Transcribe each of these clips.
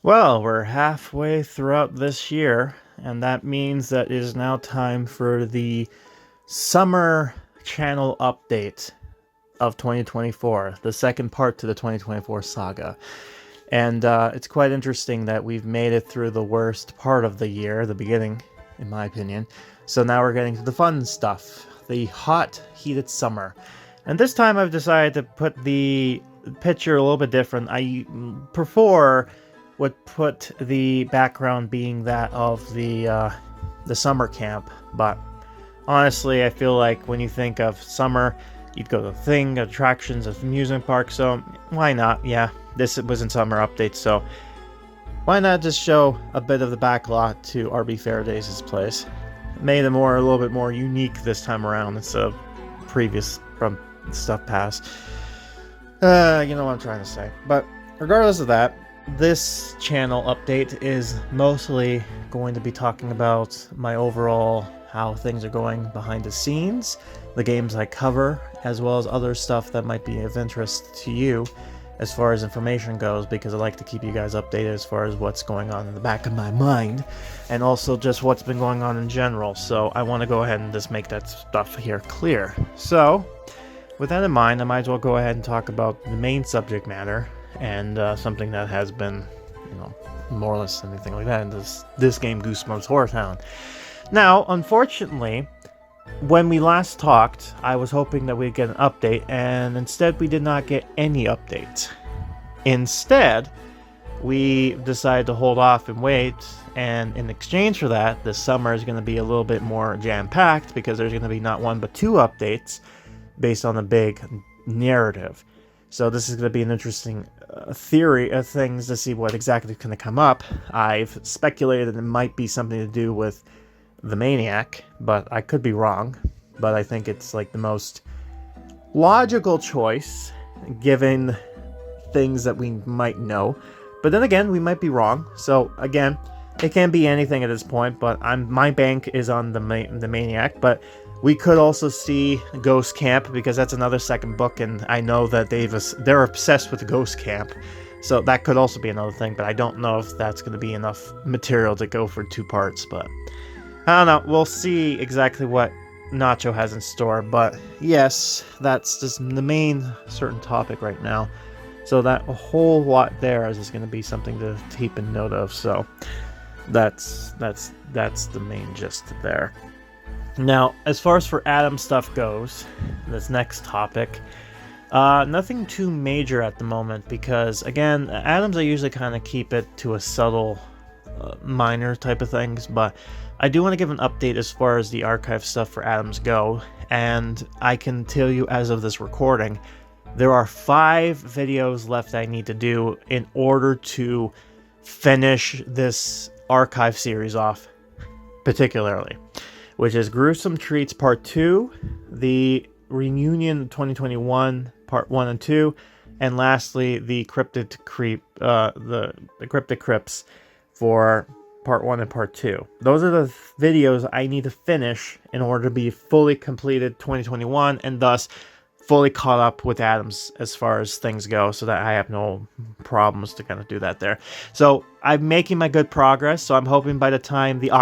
Well, we're halfway throughout this year, and that means that it is now time for the summer channel update of 2024, the second part to the 2024 saga. And it's quite interesting that we've made it through the worst part of the year, the beginning, in my opinion. So now we're getting to the fun stuff, the hot, heated summer. And this time I've decided to put the picture a little bit different. I prefer would put the background being that of the summer camp, but honestly, I feel like when you think of summer, you'd go to thing, attractions, amusement park, so why not? Yeah, this was in summer update, so why not just show a bit of the backlot to RB Faraday's place? Made it a little bit more unique this time around instead of previous from stuff past. You know what I'm trying to say. But regardless of that, this channel update is mostly going to be talking about my overall how things are going behind the scenes, the games I cover, as well as other stuff that might be of interest to you as far as information goes, because I like to keep you guys updated as far as what's going on in the back of my mind, and also just what's been going on in general. So I want to go ahead and just make that stuff here clear. So with that in mind, I might as well go ahead and talk about the main subject matter, and something that has been, more or less anything like that in this game, Goosebumps HorrorTown. Now, unfortunately, when we last talked, I was hoping that we'd get an update, and instead we did not get any update. Instead, we decided to hold off and wait, and in exchange for that, this summer is going to be a little bit more jam-packed, because there's going to be not one but two updates based on a big narrative. So this is going to be an interesting theory of things to see what exactly is going to come up. I've speculated that it might be something to do with the Maniac, but I could be wrong. But I think it's like the most logical choice, given things that we might know. But then again, we might be wrong. So again, it can be anything at this point, but my bank is on the Maniac, but we could also see Ghost Camp, because that's another second book, and I know that they're obsessed with Ghost Camp, so that could also be another thing, but I don't know if that's going to be enough material to go for 2 parts, but I don't know, we'll see exactly what Nacho has in store, but yes, that's just the main certain topic right now, so that a whole lot there is just going to be something to keep in note of, so that's the main gist there. Now, as far as for Addams stuff goes, this next topic, nothing too major at the moment, because, again, Addams I usually kind of keep it to a subtle, minor type of things, but I do want to give an update as far as the archive stuff for Addams go, and I can tell you as of this recording, there are 5 videos left I need to do in order to finish this archive series off, particularly, which is Gruesome Treats Part 2, the Reunion 2021 Part 1 and 2, and lastly, the Cryptid Crypts for Part 1 and Part 2. Those are the videos I need to finish in order to be fully completed 2021, and thus fully caught up with Addams as far as things go, so that I have no problems to kind of do that there. So I'm making my good progress, so I'm hoping by the time the the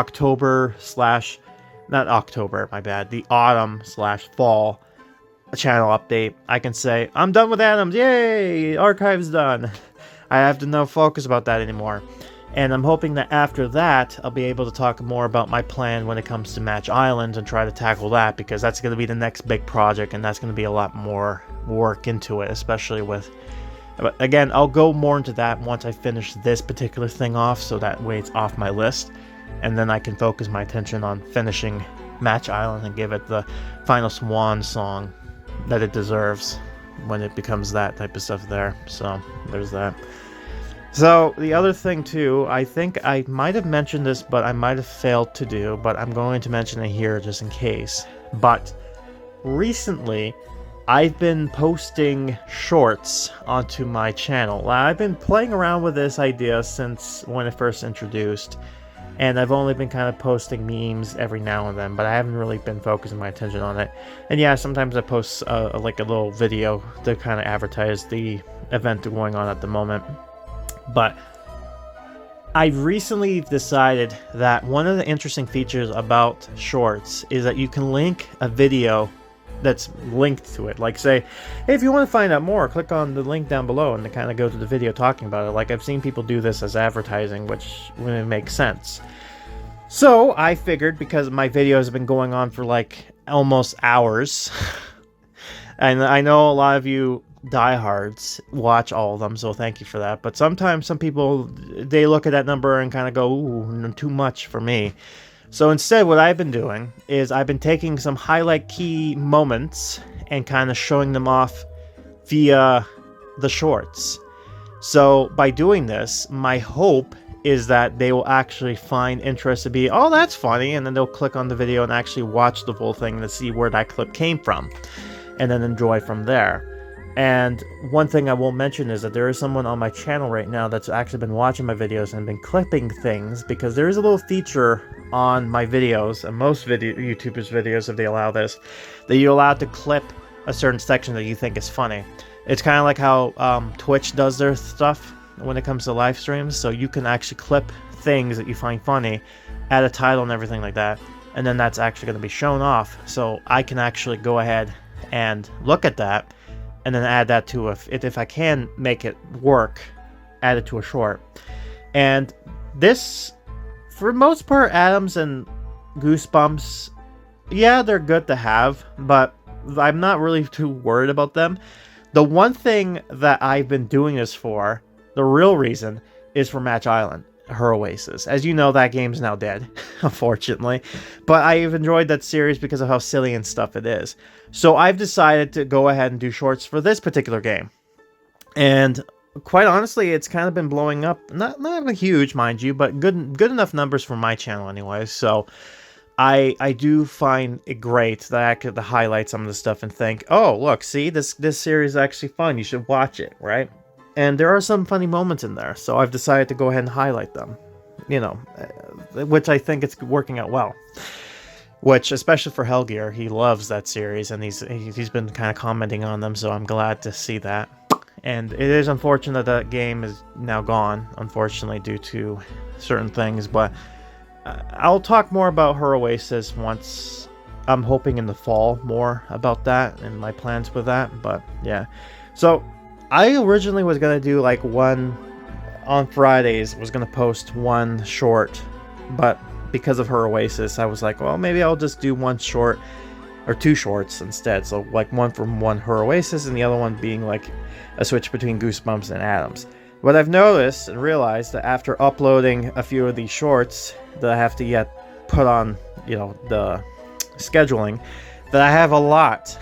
autumn/fall channel update, I can say, I'm done with Addams, yay, archive's done. I have to no focus about that anymore. And I'm hoping that after that, I'll be able to talk more about my plan when it comes to Match Island and try to tackle that, because that's going to be the next big project, and that's going to be a lot more work into it, especially with... But again, I'll go more into that once I finish this particular thing off, so that way it's off my list. And then I can focus my attention on finishing Match Island and give it the final swan song that it deserves when it becomes that type of stuff there. So, there's that. So, the other thing too, I think I might have mentioned this, but I might have failed to do, but I'm going to mention it here just in case. But recently, I've been posting shorts onto my channel. I've been playing around with this idea since when it first introduced, and I've only been kind of posting memes every now and then, but I haven't really been focusing my attention on it. And yeah, sometimes I post like a little video to kind of advertise the event going on at the moment. But I recently decided that one of the interesting features about shorts is that you can link a video that's linked to it. Like say, hey, if you want to find out more, click on the link down below and to kind of go to the video talking about it. Like I've seen people do this as advertising, which really makes sense. So I figured, because my videos have been going on for like almost hours, and I know a lot of you diehards watch all of them, so thank you for that. But sometimes some people, they look at that number and kind of go, ooh, too much for me. So instead, what I've been doing is I've been taking some highlight key moments and kind of showing them off via the shorts. So by doing this, my hope is that they will actually find interest to be, oh, that's funny, and then they'll click on the video and actually watch the full thing to see where that clip came from, and then enjoy from there. And one thing I won't mention is that there is someone on my channel right now that's actually been watching my videos and been clipping things, because there is a little feature on my videos, and most YouTubers' videos, if they allow this, that you're allowed to clip a certain section that you think is funny. It's kind of like how Twitch does their stuff when it comes to live streams, so you can actually clip things that you find funny, add a title and everything like that, and then that's actually going to be shown off, so I can actually go ahead and look at that, and then add that to if I can make it work, add it to a short. And this, for the most part, Addams and Goosebumps, yeah, they're good to have, but I'm not really too worried about them. The one thing that I've been doing this for, the real reason, is for Match Island, her Oasis. As you know, that game's now dead, unfortunately. But I've enjoyed that series because of how silly and stuff it is. So I've decided to go ahead and do shorts for this particular game. And quite honestly, it's kind of been blowing up. Not huge, mind you, but good enough numbers for my channel anyway. So I do find it great that I could highlight some of the stuff and think, oh, look, see, this series is actually fun. You should watch it, right? And there are some funny moments in there, so I've decided to go ahead and highlight them, you know, which I think it's working out well. Which, especially for Hellgear, he loves that series, and he's been kind of commenting on them, so I'm glad to see that. And it is unfortunate that game is now gone, unfortunately, due to certain things, but I'll talk more about her Oasis once. I'm hoping in the fall more about that and my plans with that, but yeah. So I originally was going to do like one on Fridays, was going to post one short, but because of her Oasis, I was like, well, maybe I'll just do one short or two shorts instead. So like one from one her Oasis and the other one being like a switch between Goosebumps and Addams. What I've noticed and realized that after uploading a few of these shorts that I have to yet put on, you know, the scheduling, that I have a lot.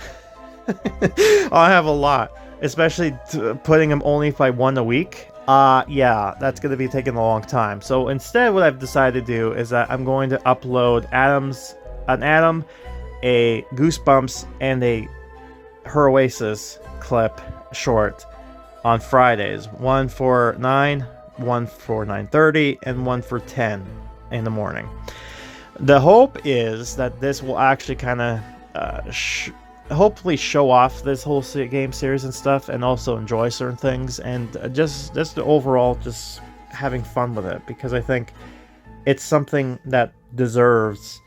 I have a lot, especially putting them only by one a week. Yeah, that's going to be taking a long time. So instead, what I've decided to do is that I'm going to upload an Addam, a Goosebumps, and a Her Oasis clip short on Fridays. One for 9, one for 9:30, and one for 10 in the morning. The hope is that this will actually kind of hopefully show off this whole game series and stuff, and also enjoy certain things, and just the overall just having fun with it, because I think it's something that deserves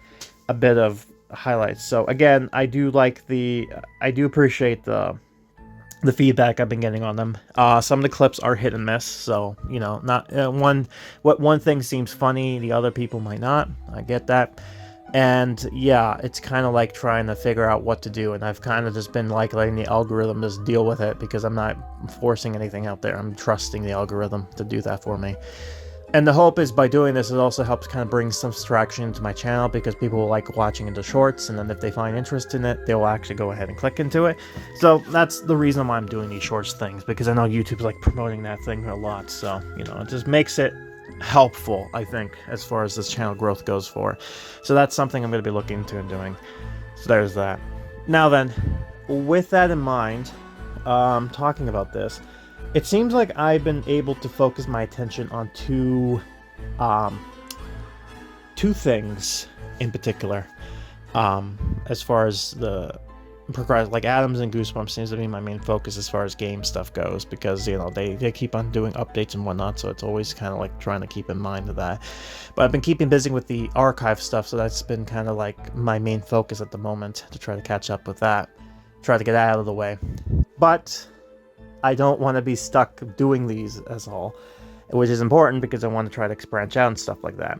a bit of highlights. So again, I do appreciate the feedback I've been getting on them. Some of the clips are hit and miss, so you know, not one thing seems funny, the other people might not. I get that. And yeah, it's kind of like trying to figure out what to do, and I've kind of just been like letting the algorithm just deal with it, because I'm not forcing anything out there. I'm trusting the algorithm to do that for me. And the hope is by doing this, it also helps kind of bring some distraction into my channel, because people will like watching into shorts, and then if they find interest in it, they'll actually go ahead and click into it. So that's the reason why I'm doing these shorts things, because I know YouTube's like promoting that thing a lot, so you know, it just makes it helpful, I think, as far as this channel growth goes for. So that's something I'm going to be looking into and doing. So there's that. Now then, with that in mind, talking about this, it seems like I've been able to focus my attention on two things in particular, as far as the progress. Like Addams and Goosebumps seems to be my main focus as far as game stuff goes, because you know they keep on doing updates and whatnot, so it's always kind of like trying to keep in mind of that. But I've been keeping busy with the archive stuff, so that's been kind of like my main focus at the moment, to try to catch up with that, try to get that out of the way. But I don't want to be stuck doing these as all, which is important because I want to try to branch out and stuff like that.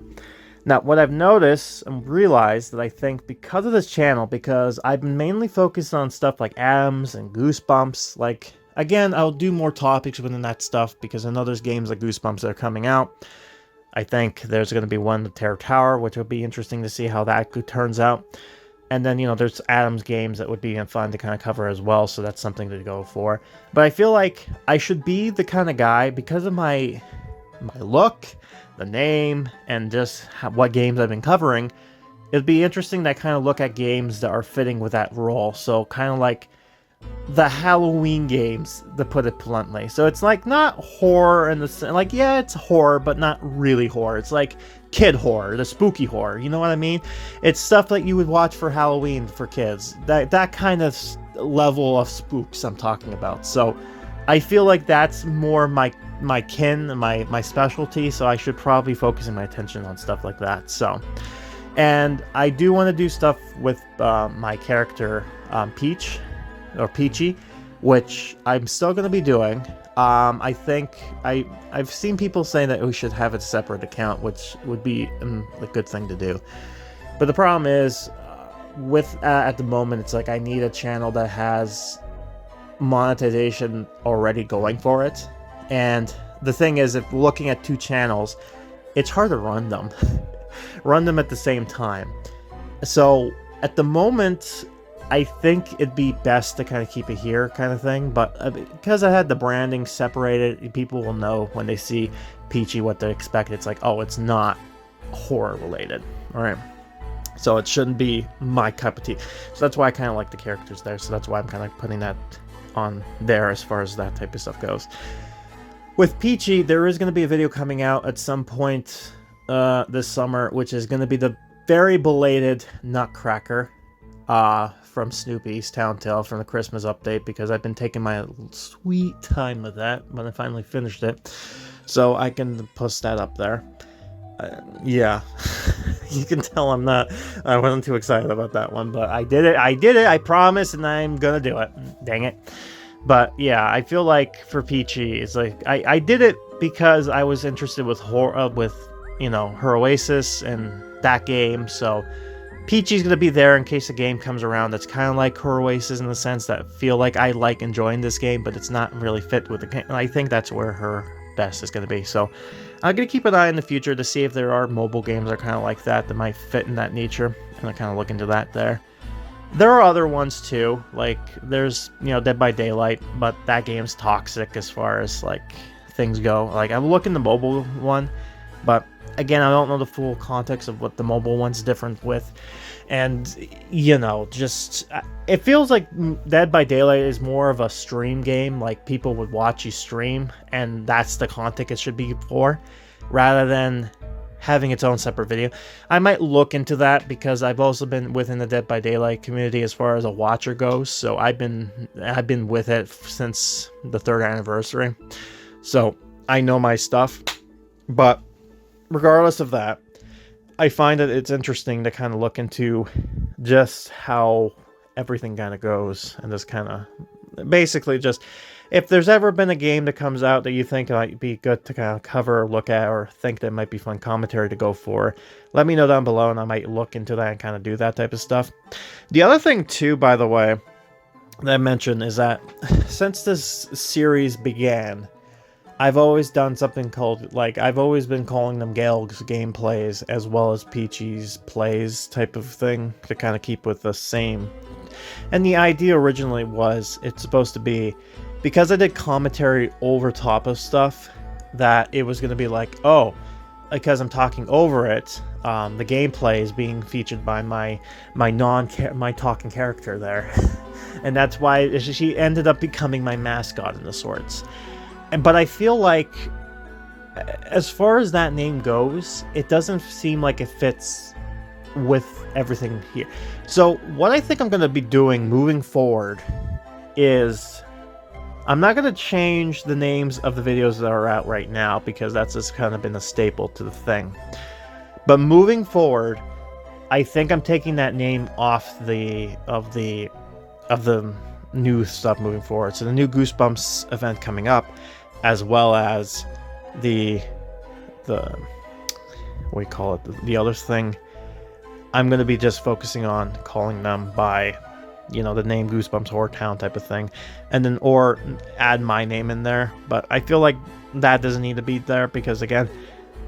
Now, what I've noticed and realized that I think because of this channel, because I've been mainly focused on stuff like Addams and Goosebumps, like, again, I'll do more topics within that stuff because I know there's games like Goosebumps that are coming out. I think there's going to be one, the Terror Tower, which will be interesting to see how that turns out. And then, you know, there's Addams games that would be fun to kind of cover as well, so that's something to go for. But I feel like I should be the kind of guy, because of my look, the name, and just what games I've been covering, it'd be interesting to kind of look at games that are fitting with that role. So kind of like the Halloween games, to put it bluntly. So it's like not horror in the like, yeah, it's horror, but not really horror. It's like kid horror, the spooky horror. You know what I mean? It's stuff that you would watch for Halloween for kids. That kind of level of spooks I'm talking about. So I feel like that's more my kin, my specialty, so I should probably be focusing my attention on stuff like that. So, and I do want to do stuff with my character Peach, or Peachy, which I'm still going to be doing. I think I've seen people saying that we should have a separate account, which would be a good thing to do. But the problem is, with at the moment, it's like I need a channel that has monetization already going for it. And the thing is, if looking at two channels, it's hard to run them at the same time. So at the moment, I think it'd be best to kind of keep it here kind of thing, but because I had the branding separated, people will know when they see Peachy what to expect. It's like, oh, it's not horror related, all right? So it shouldn't be my cup of tea. So that's why I kind of like the characters there, so that's why I'm kind of putting that on there as far as that type of stuff goes. With Peachy, there is going to be a video coming out at some point this summer, which is going to be the very belated Nutcracker from Snoopy's Town Tale from the Christmas update, because I've been taking my sweet time with that when I finally finished it, so I can post that up there. Yeah, you can tell I wasn't too excited about that one, but I did it, I promise, and I'm gonna do it. Dang it. But yeah, I feel like for Peachy, it's like I did it because I was interested with horror, with, you know, her Oasis and that game. So Peachy's gonna be there in case a game comes around that's kind of like her Oasis, in the sense that feel like I like enjoying this game, but it's not really fit with the game. And I think that's where her best is gonna be. So I'm gonna keep an eye in the future to see if there are mobile games that are kind of like that might fit in that nature, and I kind of look into that there. There are other ones too, like there's, you know, Dead by Daylight, but that game's toxic as far as like things go. Like I'm looking the mobile one, but again, I don't know the full context of what the mobile one's different with. And, you know, just, it feels like Dead by Daylight is more of a stream game, like people would watch you stream, and that's the content it should be for, rather than having its own separate video. I might look into that, because I've also been within the Dead by Daylight community as far as a watcher goes, so I've been with it since the 3rd anniversary, so I know my stuff. But regardless of that, I find that it's interesting to kind of look into just how everything kind of goes, and just kind of basically just, if there's ever been a game that comes out that you think might be good to kind of cover or look at, or think that might be fun commentary to go for, let me know down below, and I might look into that and kind of do that type of stuff. The other thing too, by the way, that I mentioned is that since this series began, I've always done something called, like, I've always been calling them Gale's gameplays as well as Peachy's plays type of thing, to kind of keep with the same. And the idea originally was, it's supposed to be, because I did commentary over top of stuff, that it was going to be like, oh, because I'm talking over it, the gameplay is being featured by my talking character there. And that's why she ended up becoming my mascot in the sorts. But I feel like, as far as that name goes, it doesn't seem like it fits with everything here. So what I think I'm going to be doing moving forward is I'm not going to change the names of the videos that are out right now because that's just kind of been a staple to the thing. But moving forward, I think I'm taking that name off the new stuff moving forward. So the new Goosebumps event coming up, as well as the what do you call it, the other thing, I'm going to be just focusing on calling them by, you know, the name Goosebumps HorrorTown type of thing, and then or add my name in there. But I feel like that doesn't need to be there because, again,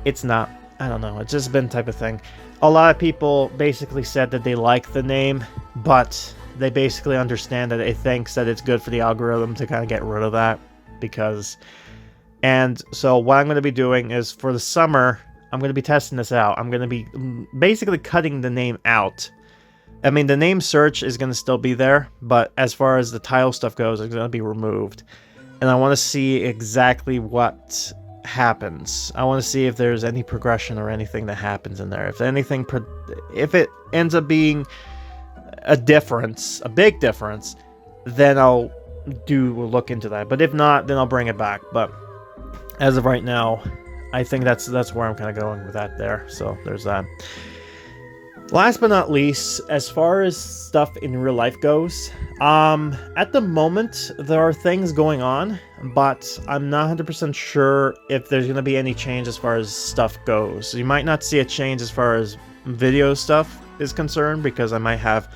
it's not, I don't know, it's just been type of thing. A lot of people basically said that they like the name, but they basically understand that it thinks that it's good for the algorithm to kind of get rid of that because... And so what I'm going to be doing is for the summer, I'm going to be testing this out. I'm going to be basically cutting the name out. I mean, the name search is going to still be there, but as far as the title stuff goes, it's going to be removed. And I want to see exactly what happens. I want to see if there's any progression or anything that happens in there. If anything, if it ends up being a difference, a big difference, then I'll look into that. But if not, then I'll bring it back. But as of right now, I think that's where I'm kind of going with that there. So there's that. Last but not least, as far as stuff in real life goes, at the moment there are things going on, but I'm not 100% sure if there's going to be any change as far as stuff goes. You might not see a change as far as video stuff is concerned because I might have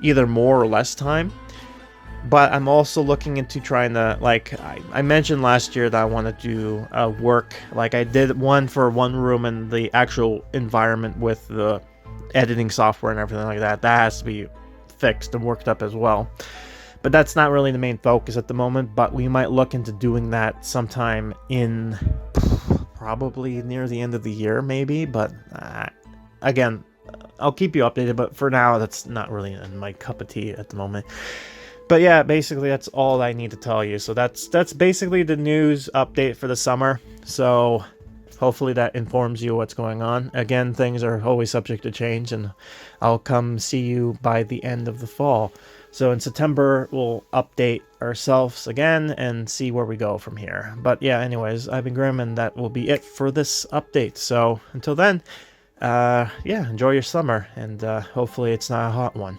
either more or less time. But I'm also looking into trying to, like, I mentioned last year that I want to do work. Like, I did one for one room and the actual environment with the editing software and everything like that. That has to be fixed and worked up as well. But that's not really the main focus at the moment. But we might look into doing that sometime in probably near the end of the year, maybe. But again, I'll keep you updated. But for now, that's not really in my cup of tea at the moment. But yeah, basically that's all I need to tell you. So that's basically the news update for the summer. So hopefully that informs you what's going on. Again, things are always subject to change, and I'll come see you by the end of the fall. So in September, we'll update ourselves again and see where we go from here. But yeah, anyways, I've been Grim, and that will be it for this update. So until then, yeah, enjoy your summer, and hopefully it's not a hot one.